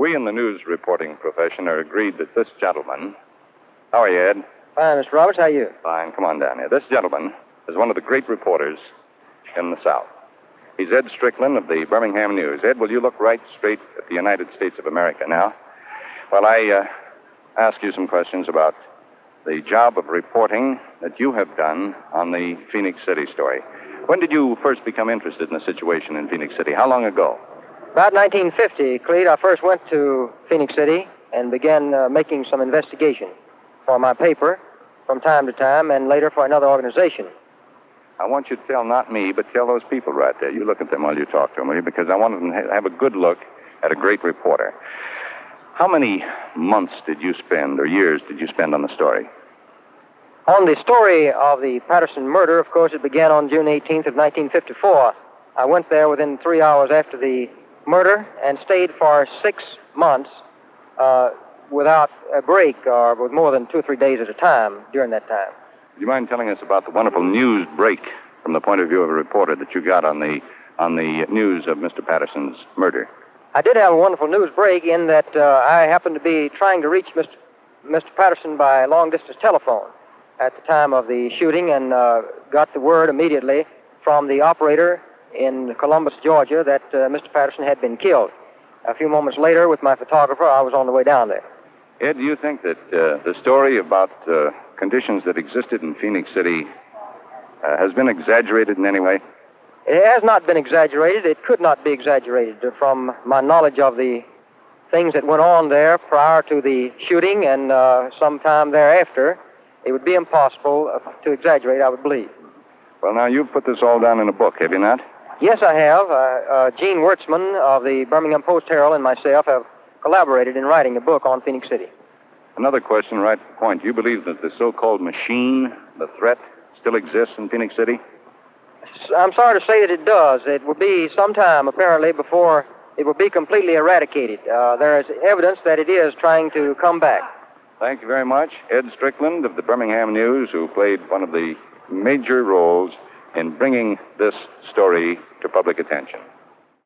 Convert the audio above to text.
We in the news reporting profession are agreed that this gentleman... How are you, Ed? Fine, Mr. Roberts. How are you? Fine. Come on down here. This gentleman is one of the great reporters in the South. He's Ed Strickland of the Birmingham News. Ed, will you look right straight at the United States of America now? While I ask you some questions about the job of reporting that you have done on the Phenix City story. When did you first become interested in the situation in Phenix City? How long ago? About 1950, Clete. I first went to Phenix City and began making some investigation for my paper from time to time and later for another organization. I want you to tell not me, but tell those people right there. You look at them while you talk to them, will you? Because I want them to have a good look at a great reporter. How many months did you spend, or years did you spend on the story? On the story of the Patterson murder, of course, it began on June 18th of 1954. I went there within 3 hours after the murder and stayed for 6 months without a break or with more than 2 or 3 days at a time during that time. Do you mind telling us about the wonderful news break from the point of view of a reporter that you got on the news of Mr. Patterson's murder? I did have a wonderful news break in that I happened to be trying to reach Mr. Patterson by long-distance telephone at the time of the shooting and got the word immediately from the operator in Columbus, Georgia, that Mr. Patterson had been killed. A few moments later, with my photographer, I was on the way down there. Ed, do you think that the story about conditions that existed in Phenix City has been exaggerated in any way? It has not been exaggerated. It could not be exaggerated. From my knowledge of the things that went on there prior to the shooting and sometime thereafter, it would be impossible to exaggerate, I would believe. Well, now, you've put this all down in a book, have you not? Yes, I have. Gene Wirtzman of the Birmingham Post-Herald and myself have collaborated in writing a book on Phenix City. Another question right to the point. Do you believe that the so-called machine, the threat, still exists in Phenix City? I'm sorry to say that it does. It will be sometime, apparently, before it will be completely eradicated. There is evidence that it is trying to come back. Thank you very much. Ed Strickland of the Birmingham News, who played one of the major roles in bringing this story to public attention.